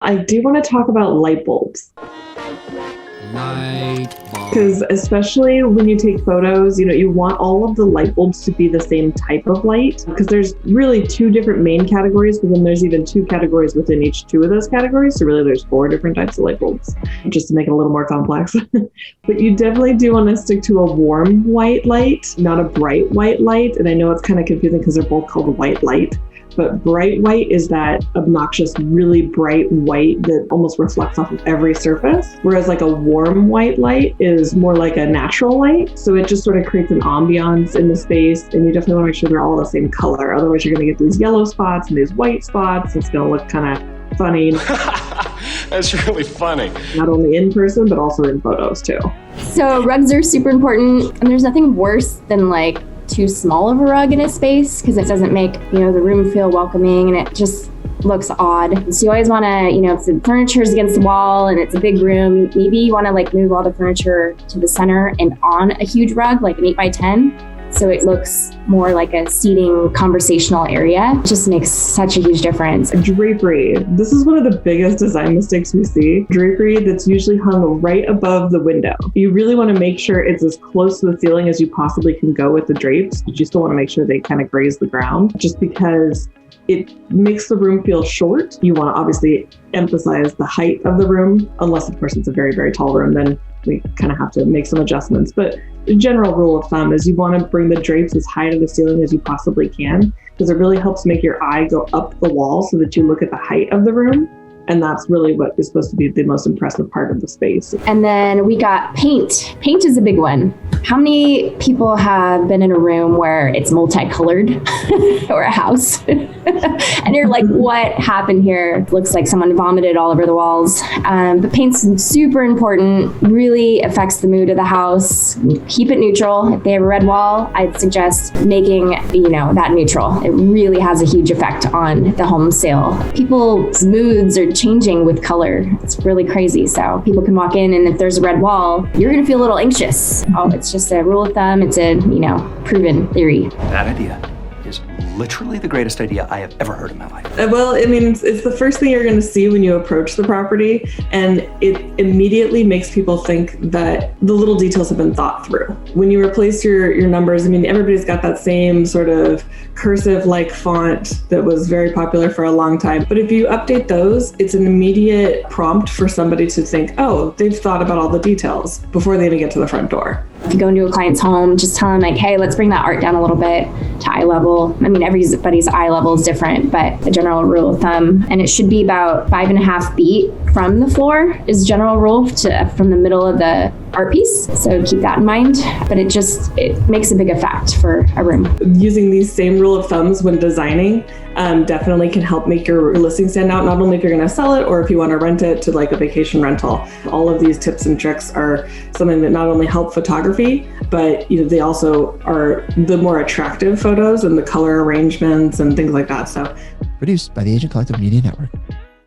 I do want to talk about light bulbs. Light bulb. Because especially when you take photos, you want all of the light bulbs to be the same type of light, because there's really 2 different main categories, but then there's even 2 categories within each 2 of those categories. So really there's 4 different types of light bulbs, just to make it a little more complex. But you definitely do want to stick to a warm white light, not a bright white light. And I know it's kind of confusing because they're both called white light. But bright white is that obnoxious, really bright white that almost reflects off of every surface. Whereas like a warm white light is more like a natural light. So it just sort of creates an ambiance in the space. And you definitely want to make sure they're all the same color. Otherwise you're going to get these yellow spots and these white spots. It's going to look kind of funny. That's really funny. Not only in person, but also in photos too. So rugs are super important. And there's nothing worse than like too small of a rug in a space, because it doesn't make, the room feel welcoming, and it just looks odd. So you always want to, if the furniture's against the wall and it's a big room, maybe you want to like move all the furniture to the center and on a huge rug, like an 8x10. So it looks more like a seating conversational area. It just makes such a huge difference. Drapery. This is one of the biggest design mistakes we see. Drapery that's usually hung right above the window. You really want to make sure it's as close to the ceiling as you possibly can go with the drapes, but you still want to make sure they kind of graze the ground, just because it makes the room feel short. You want to obviously emphasize the height of the room, unless of course it's a very, very tall room, then we kind of have to make some adjustments. But the general rule of thumb is you want to bring the drapes as high to the ceiling as you possibly can, because it really helps make your eye go up the wall so that you look at the height of the room. And that's really what is supposed to be the most impressive part of the space. And then we got paint. Paint is a big one. How many people have been in a room where it's multicolored or a house? And you're like, what happened here? It looks like someone vomited all over the walls. But paint's super important, really affects the mood of the house. Keep it neutral. If they have a red wall, I'd suggest making, that neutral. It really has a huge effect on the home sale. People's moods are changing with color. It's really crazy. So people can walk in, and if there's a red wall, you're going to feel a little anxious. Oh, it's just a rule of thumb. It's a, proven theory. That idea is literally the greatest idea I have ever heard in my life. Well, it's the first thing you're going to see when you approach the property, and it immediately makes people think that the little details have been thought through. When you replace your numbers, everybody's got that same sort of cursive-like font that was very popular for a long time. But if you update those, it's an immediate prompt for somebody to think, oh, they've thought about all the details before they even get to the front door. If you go into a client's home, just tell them like, hey, let's bring that art down a little bit to eye level. Everybody's eye level is different, but the general rule of thumb, and it should be about 5.5 feet from the floor is general rule from the middle of the art piece. So keep that in mind, but it makes a big effect for a room. Using these same rule of thumbs when designing definitely can help make your listing stand out, not only if you're going to sell it or if you want to rent it to like a vacation rental. All of these tips and tricks are something that not only help photography, but they also are the more attractive photos and the color arrangements and things like that. So, Produced by the Agent Collective Media Network.